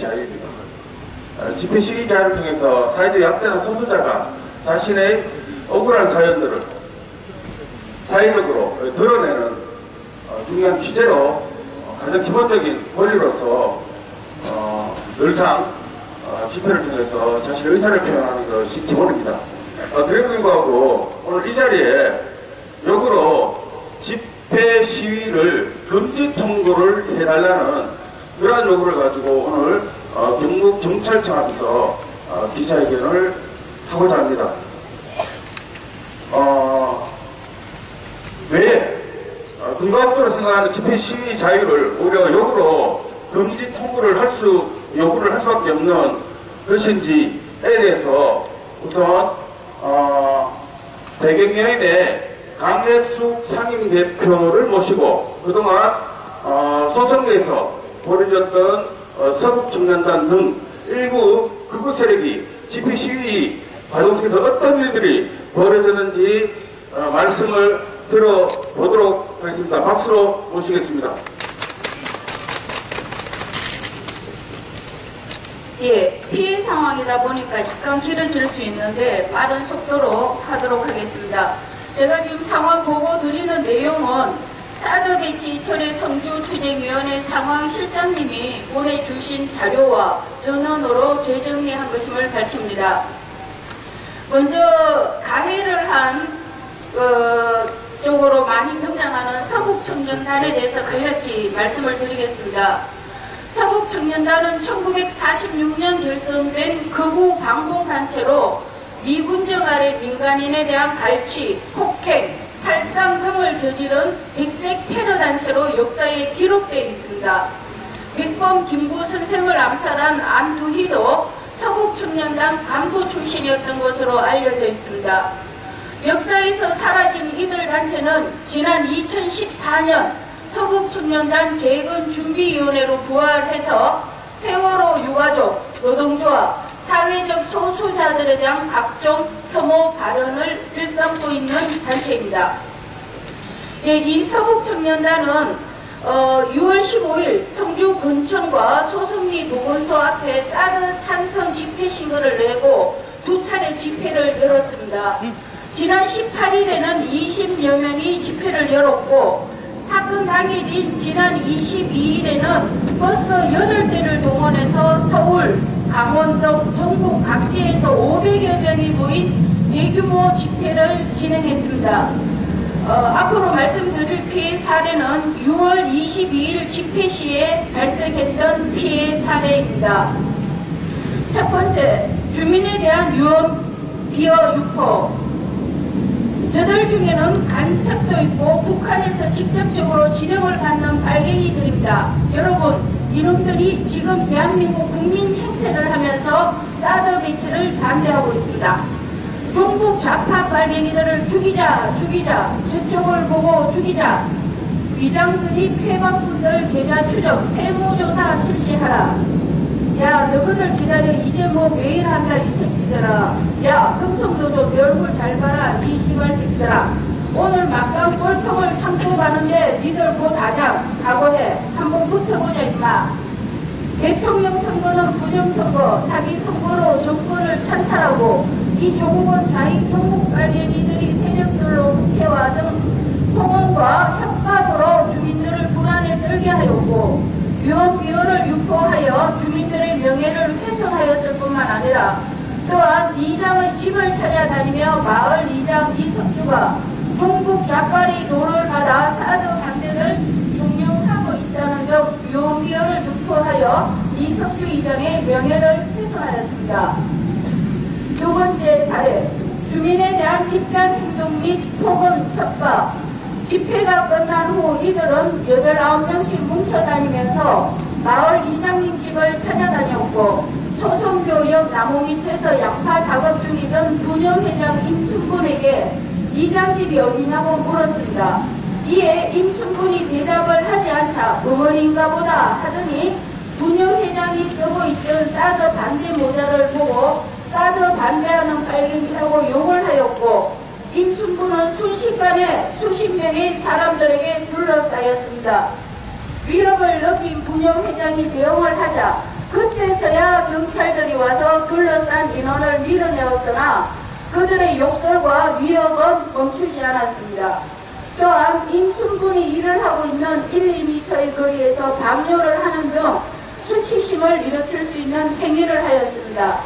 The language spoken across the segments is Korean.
자유입니다. 집회 시위 자유를 통해서 사회적 약자나 소수자가 자신의 억울한 사연들을 사회적으로 드러내는 중요한 기제로 가장 기본적인 권리로서 늘상 집회를 통해서 자신의 의사를 표현하는 것이 기본입니다. 그럼에도 불구하고 오늘 이 자리에 역으로 집회 시위를 금지 통보를 해달라는 그러한 요구를 가지고 오늘 경북경찰청 앞에서 기자회견을 하고자 합니다. 왜 근거학적으로 생각하는 집회 시위 자유를 오히려 역으로 금지 통보를 요구를 할 수밖에 없는 것인지에 대해서 우선 대경여인의 강혜숙 상임대표를 모시고 그동안 소선거에서 벌어졌던 서북청년단 등 일부 극우 세력이 집회 시위 과정 속에서 어떤 일들이 벌어졌는지 말씀을 들어보도록 하겠습니다. 박수로 모시겠습니다. 예, 피해 상황이다 보니까 약간 길어질 수 있는데 빠른 속도로 하도록 하겠습니다. 제가 지금 상황 보고 드리는 내용은 사드 배치 철회 성주투쟁위원회 상황실장님이 보내주신 자료와 전원으로 재정리한 것임을 밝힙니다. 먼저 가해를 한 쪽으로 많이 등장하는 서북청년단에 대해서 간략히 말씀을 드리겠습니다. 서북청년단은 1946년 결성된 극우 반공단체로 미군정 아래 민간인에 대한 갈취, 폭행, 살상 등을 저지른 백색 테러단체로 역사에 기록되어 있습니다. 백범 김구 선생을 암살한 안두희도 서북청년단 간부 출신이었던 것으로 알려져 있습니다. 역사에서 사라진 이들 단체는 지난 2014년 서북청년단 재건준비위원회로 부활해서 세월호 유가족, 노동조합, 사회적 소수자들에 대한 각종 혐오 발언을 일삼고 있는 단체입니다. 예, 이 서북청년단은 6월 15일 성주 군청과 소승리 보건소 앞에 사드 찬성 집회 신고를 내고 2차례 집회를 열었습니다. 지난 18일에는 20여 명이 집회를 열었고 사건 당일인 지난 22일에는 버스 8대를 동원해서 서울, 강원도, 전국 각지에서 500여 명이 모인 대규모 집회를 진행했습니다. 앞으로 말씀드릴 피해 사례는 6월 22일 집회 시에 발생했던 피해 사례입니다. 첫 번째, 주민에 대한 유언, 비어 유포. 저들 중에는 간첩도 있고 북한에서 직접적으로 지령을 받는 발갱이들입니다. 여러분, 이놈들이 지금 대한민국 국민 행세를 하면서 사드 배치를 반대하고 있습니다. 종북 좌파 발갱이들을 죽이자, 저쪽을 보고 죽이자. 위장수립 폐방꾼들 계좌 추적, 세무조사 실시하라. 야, 너희들 기다려. 이제 뭐 매일 한다 이 새끼들아. 야, 금성도조 내 얼굴 잘 봐라 이 시발 새끼들아. 오늘 막강 꼴통을 참고 가는데 니들 곧 아장 각오해. 한번 붙어보자 임마. 대통령 선거는 부정선거, 사기 선거로 정권을 찬탈하고 이 조국은 좌익 종북 발견이들이 세력들로 국회와 등 폭언과 협박으로 주민들을 불안에 떨게 하였고 유언비어를 유포하여 주민들의 명예를 훼손하였을 뿐만 아니라 또한 이장의 집을 찾아다니며 마을 이장 이석주가 종북 좌빨이 돈을 받아 사드 반대를 종용하고 있다는 등 유언비어를 유포하여 이석주 이장의 명예를 훼손하였습니다. 두 번째 사례, 주민에 대한 집단 행동 및 폭언, 협박. 집회가 끝난 후 이들은 8, 9명씩 뭉쳐다니면서 마을 이장님 집을 찾아다녔고 소송교역 나무 밑에서 양파 작업 중이던 분녀회장 임순분에게 이장 집이 어디냐고 물었습니다. 이에 임순분이 대답을 하지 않자 벙어리인가 보다 하더니 분녀회장이 쓰고 있던 사드 반대 모자를 보고 사드 반대하는 발견이라고 욕을 하였고 임순부는 순식간에 수십 명의 사람들에게 둘러싸였습니다. 위협을 느낀 분녀회장이 대응을 하자 그때 민원을 밀어내었으나 그들의 욕설과 위협은 멈추지 않았습니다. 또한 인순분이 일을 하고 있는 1, 2m의 거리에서 방뇨를 하는 등 수치심을 일으킬 수 있는 행위를 하였습니다.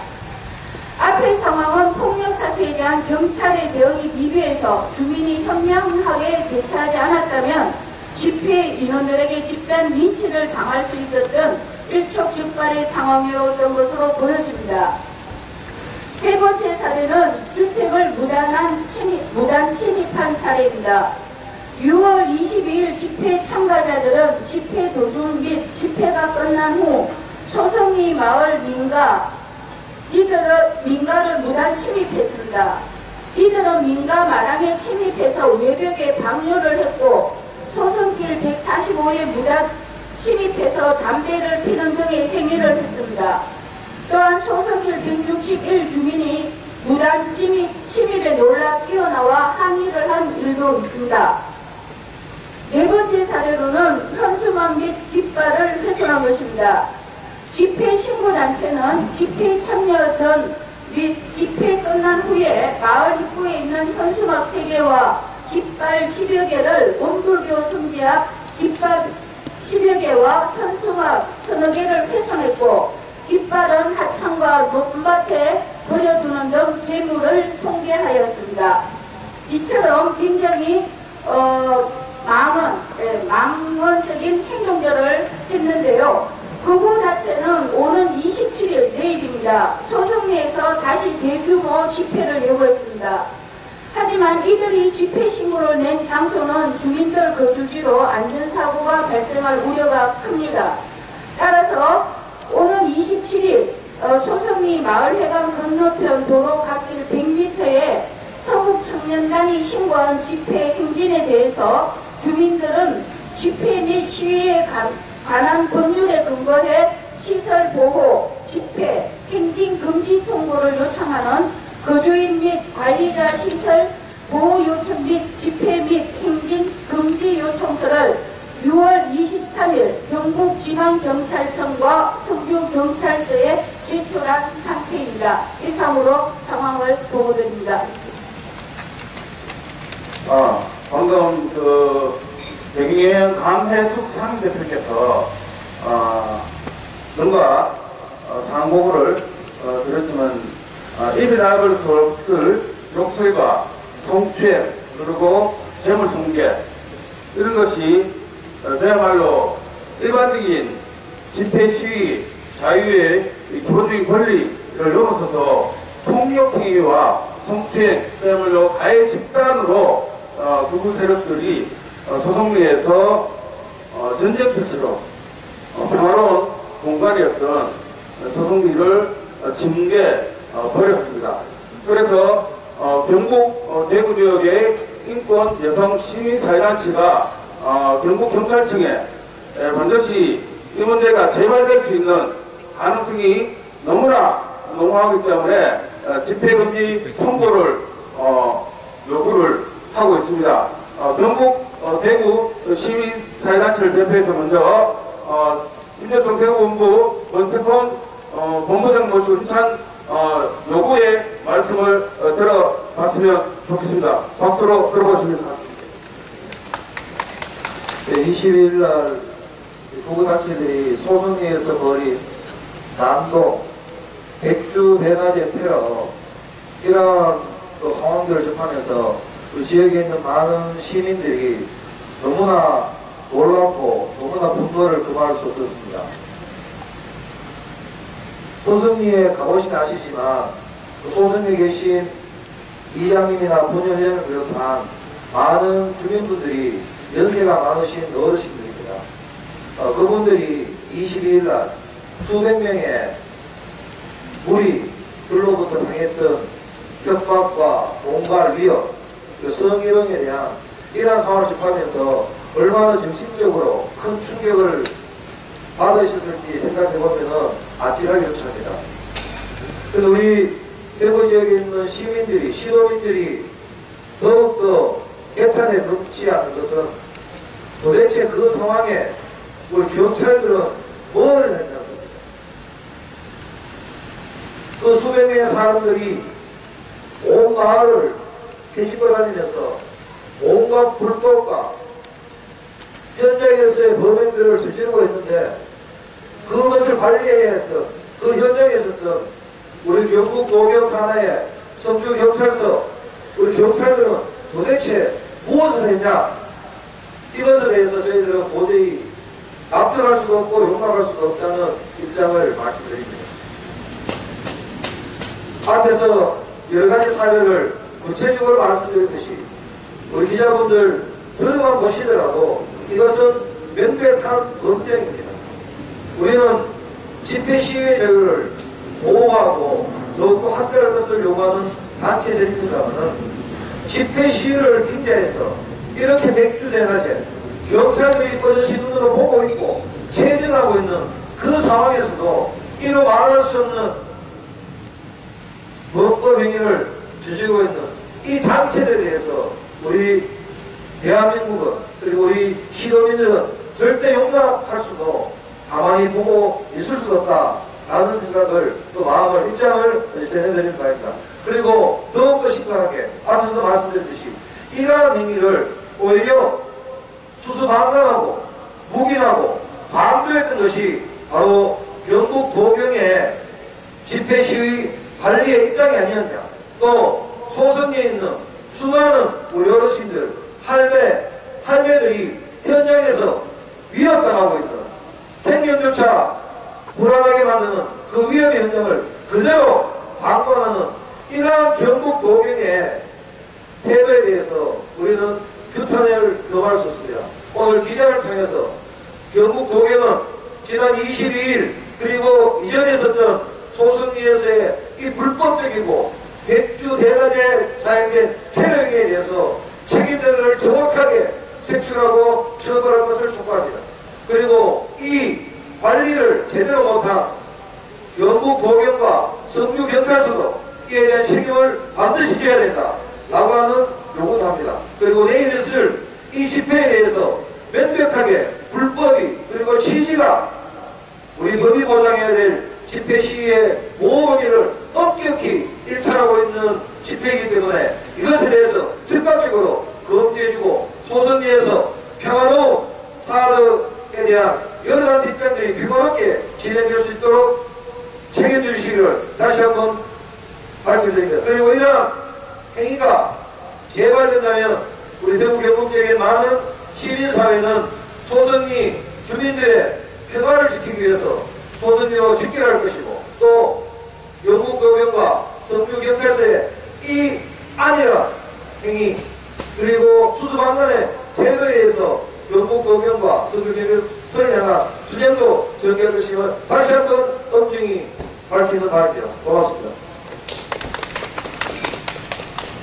앞의 상황은 폭력 사태에 대한 경찰의 대응이 미비해서 주민이 현명하게 대처하지 않았다면 집회 인원들에게 집단 lin치를 당할 수 있었던 일촉즉발의 상황이었던 것으로 보여집니다. 세 번째 사례는 주택을 무단 침입한 사례입니다. 6월 22일 집회 참가자들은 집회 도중 및 집회가 끝난 후 소성리 마을 민가를 무단 침입했습니다. 이들은 민가 마당에 침입해서 외벽에 방뇨를 했고 소성길 145에 무단 침입해서 담배를 피는 등의 행위를 했습니다. 또한 소성길 161 주민이 무단 침입에 놀라 뛰어나와 항의를 한 일도 있습니다. 네 번째 사례로는 현수막 및 깃발을 훼손한 것입니다. 집회 신고단체는 집회 참여 전 및 집회 끝난 후에 마을 입구에 있는 현수막 3개와 깃발 10여 개를 온불교 성지 앞 깃발 10여 개와 현수막 서너 개를 훼손했고 깃발은 하천과 논밭에 버려두는 등 재물을 손괴하였습니다. 이처럼 굉장히 망언적인 행동들을 했는데요. 구구 자체는 오는 27일 내일입니다. 소성리에서 다시 대규모 집회를 예고했습니다. 하지만 이들이 집회 신고를 낸 장소는 주민들 거주지로 안전사고가 발생할 우려가 큽니다. 따라서 오는 27일 소성리 마을회관 건너편 도로 갓길 100m에 서북청년단이 신고한 집회 행진에 대해서 주민들은 집회 및 시위에 관한 법률에 근거해 시설 보호, 집회, 행진 금지 통보를 요청하는 거주인 및 관리자 시설 보호 요청 및 집회 및 행진 금지 요청서를 6월 23일 경북지방경찰청과 성주경찰서에 제출한 상태입니다. 이상으로 상황을 보고드립니다. 방금 백인현 강혜숙 상대표께서 뭔가 상보고를 드렸지만 일어날 것을 욕설과 성추행 그리고 재물손괴 이런 것이 그야말로 일반적인 집회 시위 자유의 기본적인 권리를 넘어서서 폭력행위와 성추행 그야말로 가해 집단으로 극우 세력들이 소성리에서 전쟁터처럼 평화로운 공간이었던 소성리를 침묵해 버렸습니다. 그래서 경북 대구 지역의 인권 여성 시민사회단체가 경북경찰청에 반드시 이 문제가 재발될 수 있는 가능성이 너무나 농후하기 때문에 집회금지 통보를 요구를 하고 있습니다. 경북 대구 시민사회단체를 대표해서 먼저 김대중 대구본부 원태콘 본부장 모시고 힘찬 요구의 말씀을 들어봤으면 좋겠습니다. 박수로 들어보십니다. 네, 22일 날 구구단체들이 소성리에서 벌인 난동, 백주 대낮의 테러 이러한 또 상황들을 접하면서 그 지역에 있는 많은 시민들이 너무나 놀랍고 너무나 분노를 금할 수 없었습니다. 소성리에 가보시면 아시지만 그 소성리에 계신 이장님이나 본연회장을 비롯한 많은 주민분들이 연세가 많으신 어르신들입니다. 그분들이 22일 날 수백 명의 무리들로부터 당했던 협박과 공갈 위협, 그 성희롱에 대한 이러한 상황을 접하면서 얼마나 정신적으로 큰 충격을 받으셨을지 생각해보면 아찔하게 요청합니다. 그래서 우리 대구 지역에 있는 시민들이, 시도민들이 더욱더 개탄에 넘지 않는 것은 도대체 그 상황에 우리 경찰들은 뭘 했냐는 겁니다. 그 수백 명의 사람들이 온 마을을 뒤집어 다니면서 온갖 불법과 현장에서의 범행들을 저지르고 있는데 그것을 관리해야 했던 그 현장에 있었던 우리 경북 도경 산하의 성주경찰서 우리 경찰들은 도대체 무엇을 했냐, 이것에 대해서 저희들은 도저히 납득할 수도 없고 용납할 수도 없다는 입장을 말씀드립니다. 앞에서 여러 가지 사례를 구체적으로 말씀드렸듯이 우리 기자분들 들어만 보시더라도 이것은 명백한 검증입니다. 우리는 집회 시위의 자유를 보호하고 더욱더 확대할 것을 요구하는 단체들입니다만 집회 시위를 빙자해서 이렇게 백주대낮에 경찰들이 뻗어시 눈으로 보고 있고 체증하고 있는 그 상황에서도 이루 말할 수 없는 범법 행위를 저지르고 있는 이 단체들에 대해서 우리 대한민국은 그리고 우리 시도민들은 절대 용납할 수도 가만히 보고 있을 수도 없다라는 생각을 또 마음을 입장을 전해드리는 바입니다. 그리고 더욱더 심각하게 앞에서도 말씀드렸듯이 이러한 행위를 오히려 수수방관하고 묵인하고 방조했던 것이 바로 경북 도경의 집회 시위 관리의 입장이 아니었냐. 또 소선리에 있는 수많은 우리 어르신들, 할매들이 현장에서 위협당하고 있는 생명조차 불안하게 만드는 그 위험의 현장을 그대로 방관하는 이러한 경북 도경의 태도에 대해서 우리는 규탄을 금할 수 없습니다. 오늘 기자를 통해서 경북 도경은 지난 22일 그리고 이전에 있었던 소선리에서의 이 불법적이고 백주대낮에 자행된 테러행위에 대해서 책임자들을 정확하게 색출하고 처벌할 것을 촉구합니다. 그리고 이 관리를 제대로 못한 경북 도경과 성주경찰서도 이에 대한 책임을 반드시 져야 된다라고 하는 요구도 합니다. 그리고 내일 있을 이 집회에 대해서 명백하게 불법이 그리고 취지가 우리 법이 보장해야 될 집회 시위의 보호범위를 엄격히 일탈하고 있는 집회이기 때문에 이것에 대해서 즉각적으로 금지해주고 소선리에서 평화로운 사업에 대한 여러 가지 입장들이 평화롭게 진행될 수 있도록 책임져 주시기를 다시 한번 밝혀드립니다. 그리고 이러한 행위가 재발된다면 우리 대구 경북 지역의 많은 시민사회는 소선리 주민들의 평화를 지키기 위해서 소선리로 지키려 할 것이고 또 경북도경과 성주경찰서의 이 안일한 행위 그리고 수수방관의 태도에 의해서 경북도경과 성주경찰서를 향한 투쟁도 전개할 것임을 다시 한번 엄중히 밝히는 바입니다. 고맙습니다.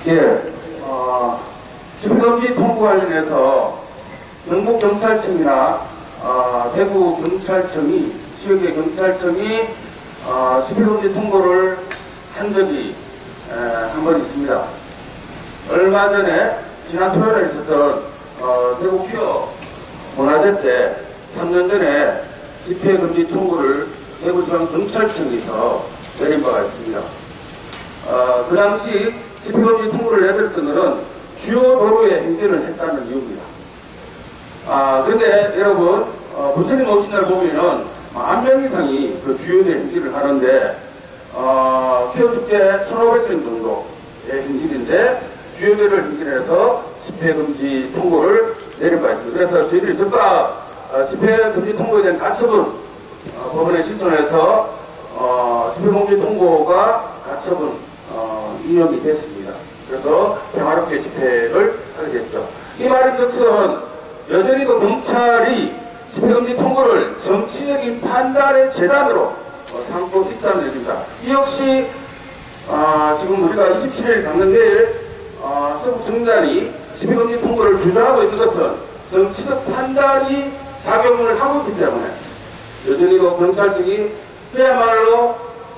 예, 집회금지 통보 관련해서 경북경찰청이나 대구경찰청이 지역의 경찰청이 집회금지 통보를 한 적이 한 번 있습니다. 얼마 전에 지난 토요일에 있었던 대구 퀴어 문화제 때 3년 전에 집회금지 통보를 대구지방경찰청에서 내린 바가 있습니다. 그 당시 집회금지 통보를 내렸던 것은 주요 도로에 행진을 했다는 이유입니다. 그런데 여러분 부처님 오신 날 보면은 10,000명 이상이 그 주요대 행진을 하는데 퀴어축제 1,500명 정도의 행진인데 주요대를 행진해서 집회금지 통보를 내린 바 있습니다. 그래서 저희들이 즉각 집회금지 통보에 대한 가처분 법원에 신청해서 집회금지 통보가 가처분 인용이 됐습니다. 그래서 평화롭게 집회를 하게 됐죠. 이 말인 즉슨 여전히도 경찰이 집회금지 통보를 정치적인 판단의 재단으로 삼고 있다는 얘기입니다. 이 역시 지금 우리가 27일 강릉대일 서북정단이 집회금지 통보를 주장하고 있는 것은 정치적 판단이 작용을 하고 있기 때문에 여전히도 경찰청이 그야말로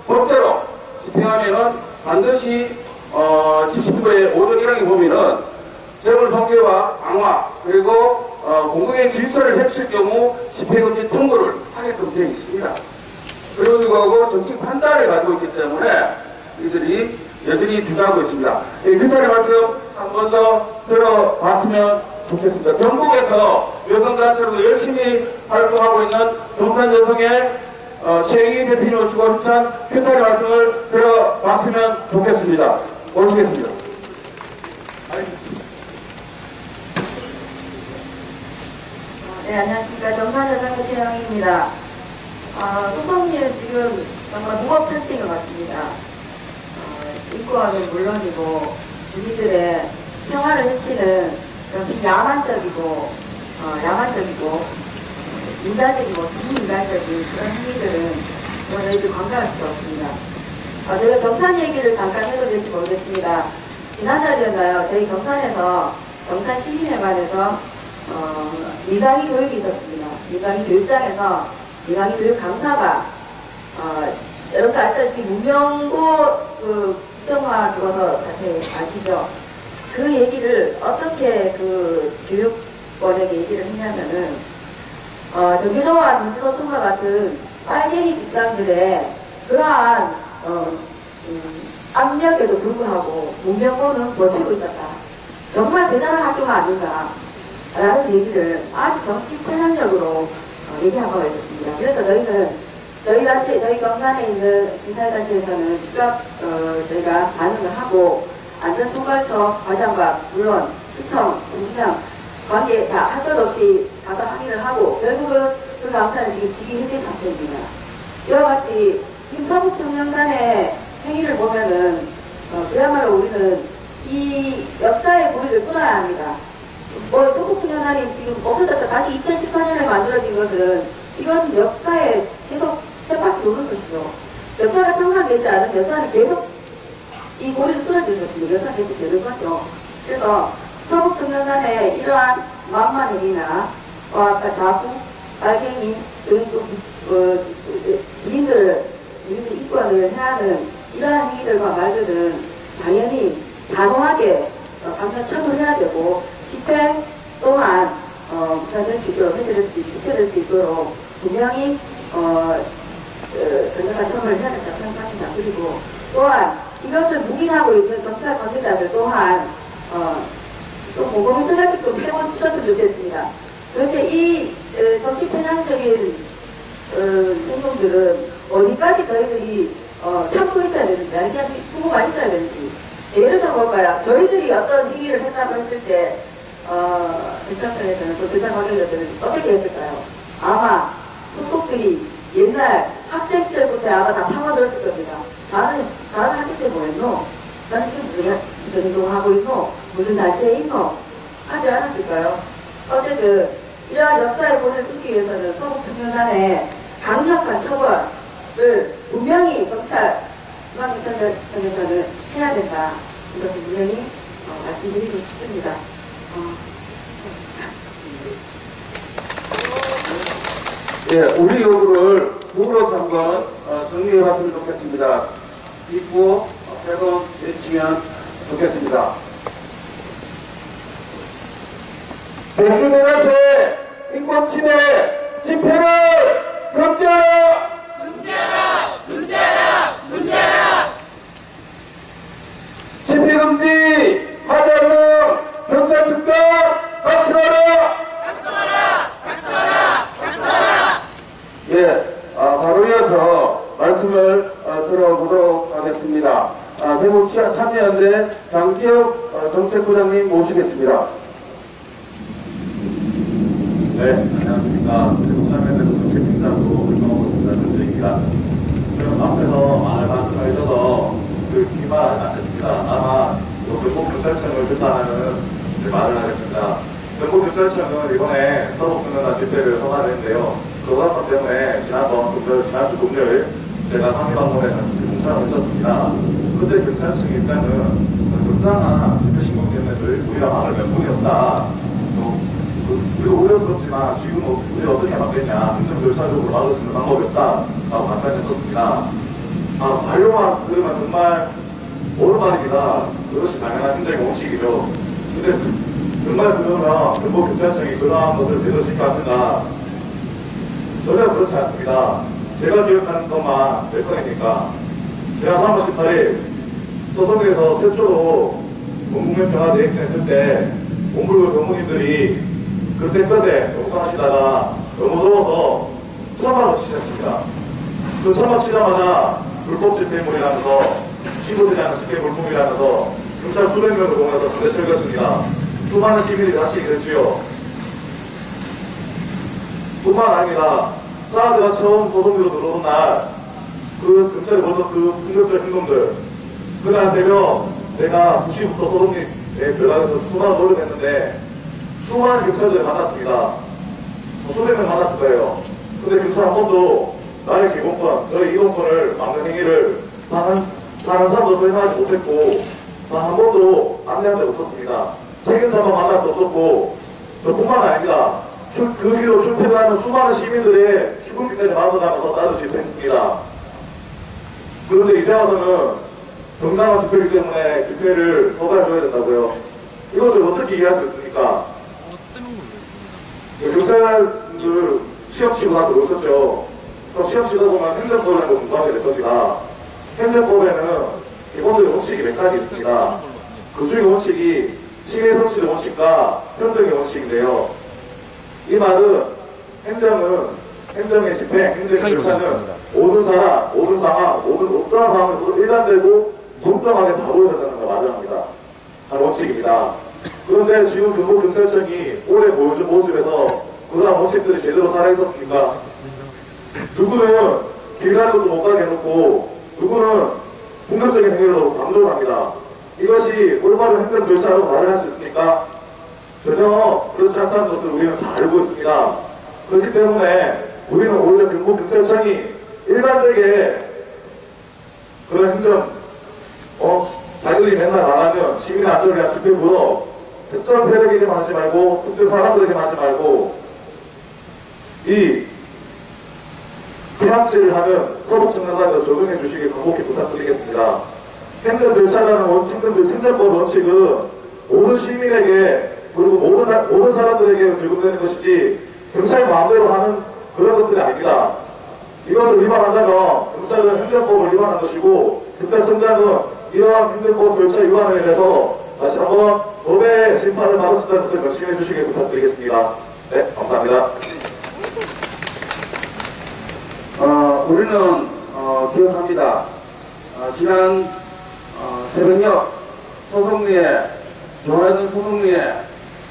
법대로 집행하면은 반드시 집시부의 5조 1항에 보면은 재물 통제와 강화 그리고 공공의 질서를 해칠 경우 집회금지 통보를 하게끔 되어 있습니다. 그리고 불구하고 정치 판단을 가지고 있기 때문에 이들이 여전히 주장하고 있습니다. 빈자리 말씀 한 번 더 들어봤으면 좋겠습니다. 전국에서 여성단체로도 열심히 활동하고 있는 동산 여성의 최희 대표님 오시고 추천 빈자리 말씀을 들어봤으면 좋겠습니다. 모시겠습니다. 네, 안녕하십니까. 정산여성의 최영희입니다. 소송리는 지금 정말 무법 탈퇴인 것 같습니다. 인권은 물론이고, 주민들의 평화를 해치는 그런 야만적이고, 인간적이고, 비인간적인 그런 행위들은 저희들 관가할 수가 없습니다. 제가 경산 얘기를 잠깐 해도 될지 모르겠습니다. 지난달이었나요? 저희 경산에서, 경산 시민회관에서 민간인 교육이 있었습니다. 민간인 교육장에서 민간인 교육 강사가 여러분 아시다시피 문명고 그 국정화 그거서 자세히 아시죠? 그 얘기를 어떻게 그 교육원에게 얘기를 했냐면은 정규조와 민주노총과 같은 빨갱이 집단들의 그러한 압력에도 불구하고 문명고는 버티고 있었다. 정말 대단한 학교가 아닌가 라는 얘기를 아주 정치 편향적으로 얘기한 바가 있었습니다. 그래서 저희 단체, 저희 경산에 있는 시민사회단체에서는 즉각 저희가 반응을 하고 안전총괄처 과장과 물론 시청, 공장 관계자 할 것 없이 가서 항의를 하고 결국은 그 강사는 지금 직위 해제 상태입니다. 이와 같이 지금 서북청년단의 행위를 보면은 그야말로 우리는 이 역사의 고리를 끊어야 합니다. 서북청년단이 지금 없어졌다 다시 2014년에 만들어진 것은 이건 역사에 계속 쳇바퀴 도는 것이죠. 역사가 청산되지 않으면 역사는 계속 이 고리를 끊어질 것입니다. 역사가 계속 되는 거죠. 그래서 서북청년단의 이러한 만만행위나 아까 자구, 빨갱이 등 주민들 인권을 해하는 이러한 행위들과 말들은 당연히 단호하게 강력 처벌해야 되고 집회 또한 무산될 수 있도록 해제될 수 있도록 분명히 강력한 처벌을 해야 된다고 생각합니다. 그리고 또한 이것을 묵인하고 있는 정치학 관계자들 또한 또 곰곰이 생각을 좀 해보셨으면 좋겠습니다. 도대체 이 정치 편향적인 행동들은 어디까지 저희들이 참고 있어야 되는지 아니면 그냥 두고가 있어야 되는지 예를 들어볼까요? 저희들이 어떤 행위를 했다고 했을 때 경찰청에서는 또 경찰 관계자들은 어떻게 했을까요? 아마 소속들이 옛날 학생 시절부터 아마 다 파고들었을 겁니다. 자는 학생 때 뭐 했노? 난 지금 무슨 행동하고 있노? 무슨 단체에 있노? 하지 않았을까요? 어쨌든 이러한 역사의 본을 끊기 위해서는 서북청년단의 강력한 처벌을 분명히 경찰 중앙경찰청에서는 해야 된다. 이것을 분명히 말씀드리고 싶습니다. 예, 우리 요구를 부으로서 한번 정리해봤으면 좋겠습니다. 입구 100원 외치면 좋겠습니다. 백주대한테 인권 침해 집회를 금지하라! 금지하라! 금지하라! 금지하라! 집회 금지 하자면 경찰 즉각 박수하라! 박수하라! 박수하라! 박수하라! 예, 바로 이어서 말씀을 들어보도록 하겠습니다. 대구 참여연대 장기혁 정책부장님 모시겠습니다. 네, 안녕하십니까. 대구 참여연대 정책팀장으로 활동하고 있습니다. 전주입니다. 그럼 앞에서 많은 말씀을 해줘서 기만 하지 않겠습니다. 아마 경북경찰청을 비판하는 말을 하겠습니다. 경북경찰청은 이번에 서북청년단 집회를 허가했는데요. 그 허가 때문에 지난주 금요일 제가 상위 방문에 공천을 했었습니다. 그때 경찰청 입장은 적당한 집회 신고 때문에 우리가 막을 명분이었다. 우리가 우려스럽지만 지금 우리가 어떻게 막겠냐, 행정절차적으로 막을 수 있는 방법이 없다라고 판단했었습니다. 반려만 그러면 정말 오르막이다. 그것이 당연한 행정의 원칙이죠. 근데 정말 그러면 경북경찰청이 그러한 것을 제대로 지켜하는가? 전혀 그렇지 않습니다. 제가 기억하는 것만 몇 건이니까 제가 3월 18일 소속에서 최초로 공공면 평화 대행진 했을 때 공불교 교무님들이 그때 끝에 농성하시다가 너무 더워서 천막을 치셨습니다. 그 천막 치자마자 불법 집회물이라면서 친구들이랑 집회 물품이라면서 경찰 수백 명을 동원해서 군대 철거했습니다. 수많은 시민이 다치게 됐지요. 뿐만 아니라 사드가 처음 소송비로 들어온 날 그 경찰이 벌써 그 공격적 행동들 그날 새벽 내가 2시부터 소송에 들어가서 수많은 노력을 했는데 수많은 경찰들을 만났습니다. 수백 명 만났을 거예요. 근데 경찰 한 번도 나의 기본권, 저의 이동권을 막는 행위를 다른 사람도 설명하지 못했고 단 한 번도 안내한 적 없었습니다. 책임자만 만날 수 없었고 저뿐만 아닙니다. 그 길로 출퇴근하는 수많은 시민들의 출근길까지 만나면서 나를 집회했습니다. 그런데 이제 와서는 정당한 집회이기 때문에 집회를 허가해줘야 된다고요. 이것을 어떻게 이해할 수 있습니까? 경찰들 시험 치고 나서 오셨죠. 그럼 시험 치다 보면 행정법이라는 걸 공부하게 될 겁니다. 행정법에는 기본적인 원칙이 몇 가지 있습니다. 그 중에 원칙이 시민 성취의 원칙과 평등의 원칙인데요. 이 말은 행정의 집행, 행정의 절차는 모든 사람, 모든 상황, 어떠한 상황에서도 일관되고 공정하게 다 보여준다는 걸 말합니다. 원칙입니다. 그런데 지금 경찰청이 올해 보여준 모습에서 그러한 원칙들이 제대로 살아있었습니까? 누구는 길 가는 것도 못 가게 해놓고 누구는 공격적인 행위로 강조를 합니다. 이것이 올바른 행정 절차라고 말을 할 수 있습니까? 전혀 그렇지 않다는 것을 우리는 다 알고 있습니다. 그렇기 때문에 우리는 오히려 경찰청이 일관되게 그런 행정, 자기들이 맨날 말하면 시민의 안전을 위한 집회부로 특정 세력에게만 하지 말고 특정 사람들에게만 하지 말고 이 피항치를 하는 서북청년단에서 적용해 주시길 간곡히 부탁드리겠습니다. 행정 절차라는 행정법 원칙은 모든 시민에게 그리고 모든 사람들에게 적용되는 것이지 경찰이 마음대로 하는 그런 것들이 아닙니다. 이것을 위반한다면 경찰은 행정법을 위반한 것이고 경찰청장은 이러한 행정법 절차 위반에 대해서 다시 한번 법의 심판을 받을 수 있다는 것을 명심해 주시길 부탁드리겠습니다. 네, 감사합니다. 우리는 기억합니다. 지난 새벽녘 조화동 소송리에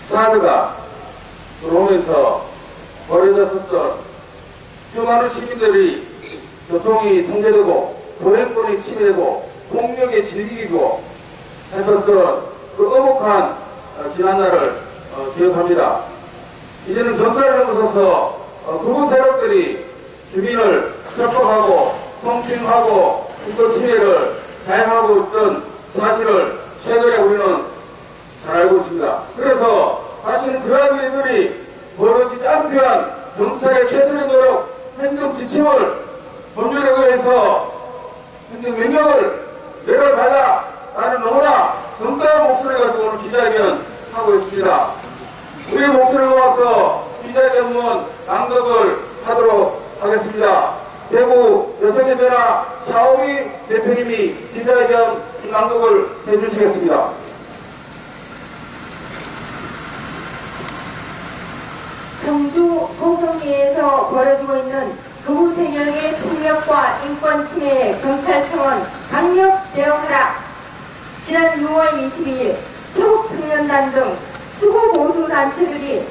사드가 들어오면서 벌어졌었던 수많은 시민들이 교통이 통제되고 보행권이 침해되고 폭력에 질리고 했었던 그 어목한 지난날을 기억합니다. 이제는 경찰을 넘어서서 극우 세력들이 주민을 협박하고 성추행하고 인권 침해를 자행하고 있던 사실을 최근에 우리는 잘 알고 있습니다. 그래서 다시는 그러한 일들이 벌어지지 않기 위한 경찰의 최선의 노력, 행정 지침을 법률에 의해서 행정 명령을 내려달라라는 너무나 정당한 목소리를 가지고 오늘 기자회견 하고 있습니다. 우리의 목소리를 모아서 기자회견문 낭독을 하도록 하겠습니다. 대구 여성의 전화 차오미 대표님이 기자회견 낭독을 해주시겠습니다. 청주 소송리에서 벌어지고 있는 극우 세력의 폭력과 인권 침해에 경찰청은 강력 대응하라. 지난 6월 22일 서북청년단 등 수구 보수 단체들이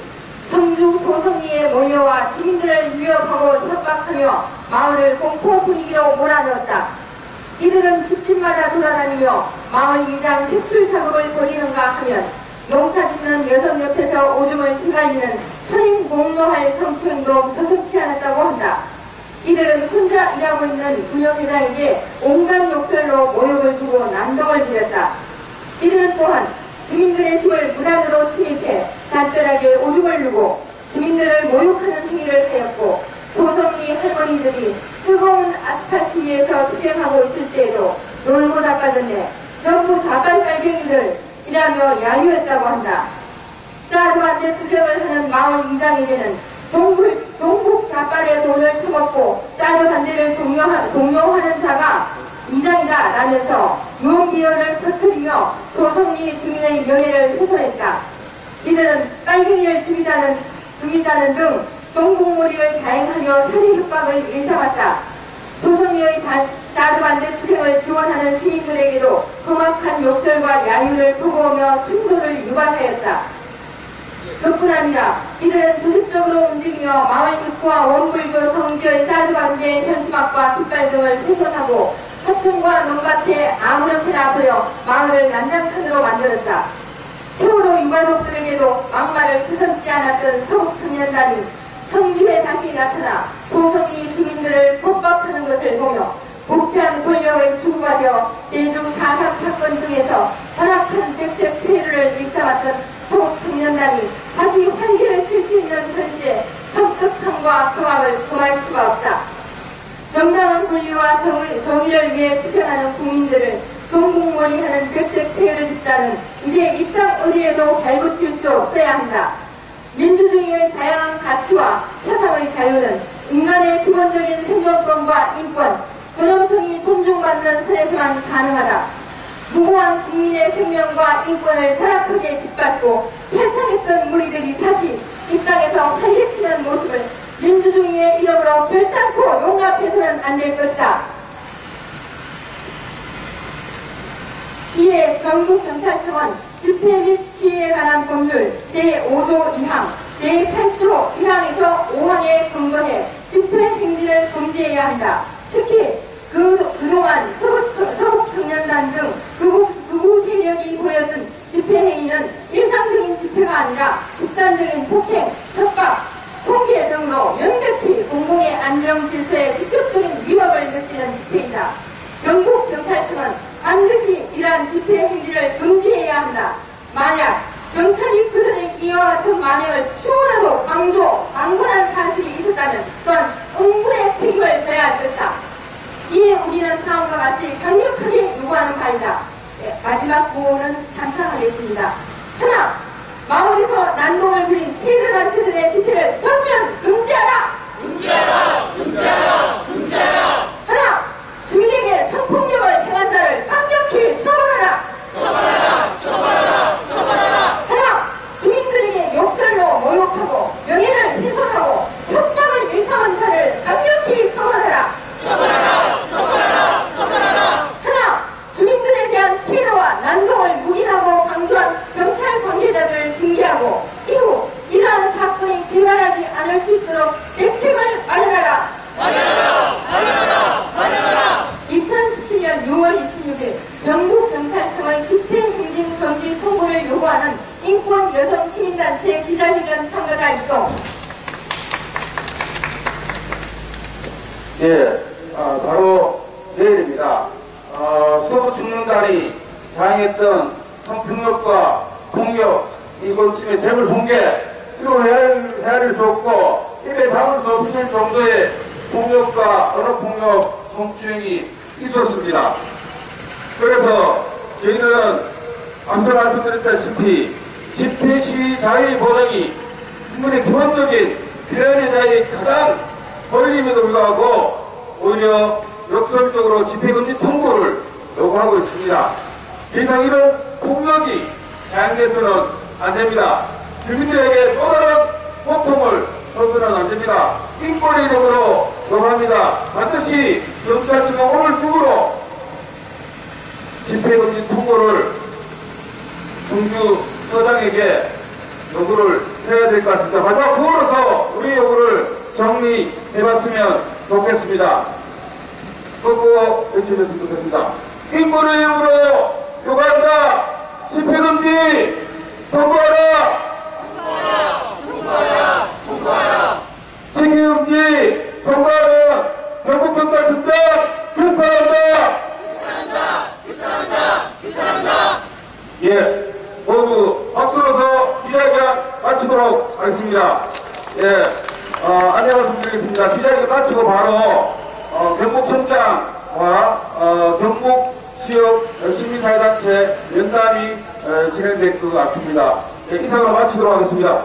청주 소송리에 몰려와 주민들을 위협하고 협박하며 마을을 공포 분위기로 몰아넣었다. 이들은 집집마다 돌아다니며 마을 이장 색출 작업을 벌이는가 하면 농사 짓는 여성 옆에서 오줌을 휘갈리는 천인공노할 성추행도 서슴지 않았다고 한다. 이들은 혼자 일하고 있는 군영회장에게 온갖 욕설로 모욕을 주고 난동을 부렸다. 이들은 또한 주민들의 집을 무단으로 침입해 담벼락에 오줌을 누고 주민들을 모욕하는 행위를 하였고 소송리 할머니들이 뜨거운 아스팔트 위에서 투쟁하고 있을 때에도 놀고 자빠졌네. 전부 자갈빨갱이들 이라며 야유했다고 한다. 사드 반대 투쟁을 하는 마을 이장에게는 종북 좌빨의 돈을 처먹고 짜르 반대를 동요하는 자가 이장이다 라면서 유언비어를 터뜨리며 조선리 주민의 명예를 훼손했다. 이들은 빨갱이를 죽이자는 등 종북몰이를 자행하며 살인 협박을 일삼았다. 조선리의 짜르 반대 투쟁을 지원하는 시민들에게도 험악한 욕설과 야유를 토고오며 충돌을 유발하였다. 그뿐 아니라 이들은 조직적으로 움직이며 마을 입구와 원불교 성지의 짜르 반대의 현수막과 깃발 등을 훼손하고 하천과 논밭에 아무렇게나 보여 마을을 난장판으로 만들었다. 세월호 유가족들에게도 막말을 서슴지 않았던 서북청년단이 청주에 다시 나타나 조선리 주민들을 폭박하는 것을 보며 부패한 권력의 주구가 되어 제주 4.3 사건 등에서 산악한 백색 폐해를 일삼았던 서북청년단이 다시 활기를 칠 수 있는 현실에 성급함과 경악을 금할 수가 없다. 정당한 권리와 정의를 위해 투쟁하는 국민들을 종북몰이하는 백색 폐해를 집단은 이제 이 땅 어디에도 발붙일 수 없어야 한다. 민주주의의 다양한 가치와 사상의 자유는 인간의 기본적인 생존권과 인권, 존엄성이 존중받는 선에서만 가능하다. 무고한 국민의 생명과 인권을 타락하게 짓밟고 살상했던 무리들이 다시 이 땅에서 활개치는 모습을 민주주의의 이름으로 결단코 용납해서는 안 될 것이다. 이에 경북경찰청은 집회 및 시위에 관한 법률 제5조 2항, 제8조 1항에서 5항에 근거해 집회 행진을 금지해야 한다. 특히 그동안 서북청년단 등 극우 세력이 보여준 집회 행위는 일상적인 집회가 아니라 집단적인 폭행, 협박, 통계 등으로 명백히 공공의 안녕 질서에 직접적인 위협을 느끼는 집회이다. 경북경찰청은 반드시 이러한 집회 행위를 금지해야 한다. 만약 경찰이 그들의 이와 같은 만행을 추원하고 강권한 사실이 있었다면 또한 응분의 책임을 져야 할 것이다. 이에 우리는 다음과 같이 강력하게 요구하는 바이다. 네, 마지막 구호는 찬성하겠습니다. 하나, 마을에서 난동을 부린 피해자단체들의 집회를 전면 금지하라! 금지하라! 금지하라! 금지하라! 하나, 주민에게 성폭력을 행한 자를 강력히 처벌하라! 처벌하라! 처벌하라! 처벌하라! 하나, 주민들에게 욕설로 모욕하고 명예를 훼손하고 협박을 일삼은 자를 강력히 처벌하라! 처벌하라! 처벌하라! 처벌하라! 하나, 주민들에 대한 테러와 난동을 묵인하고 방조한 경찰 관계자들을 징계하고 이후 이러한 사건이 재발하지 않을 수 있도록 대책을 마련하라! 마련하라! 마련하라! 마련하라! 2017년 6월 26일 경북경찰청의 집회행진 금지 통보를 요구하는 인권 여성 시민단체 기자회견 참가자 이동. 예, 바로 내일입니다. 서부청년단이 자행했던 성폭력과 폭력, 이번 팀의 재물 붕괴, 이로 헤아릴 수 없고 입에 담을 수 없을 정도의 폭력과 언어폭력 성추행이 있었습니다. 그래서 저희는 앞서 말씀드렸다시피 집회 시위 자유의 보장이 국민의 기본적인 비례의 자유의 가장 권리임에도 불구하고 오히려 역설적으로 집회금지 통보를 요구하고 있습니다. 이상 이런 폭력이 자행돼서는 안 됩니다. 주민들에게 또 다른 고통을 줘서는 안 됩니다. 인권의 이름으로 요구합니다. 반드시 경찰청은 오늘 중으로 집회금지 통보를 청주 서장에게 요구를 해야 될 것 같습니다. 마지막 구호로서 우리 요구를 정리해봤으면 좋겠습니다. 그거 외쳐주셨으면 좋겠습니다. 인권의 이름으로 요구한다. 집회금지 통보하라. 통보하라! 통보하라! 집회금지 통보하는 경북경찰청장 규탄한다. 규탄한다! 규탄한다! 규탄한다! 예, 모두 박수로서 기자회견 마치도록 하겠습니다. 예, 안내 말씀드리겠습니다. 기자회견 마치고 바로 경북청장과 경북지역 시민사회단체 면담이 진행될 것 같습니다. 예, 이상으로 마치도록 하겠습니다.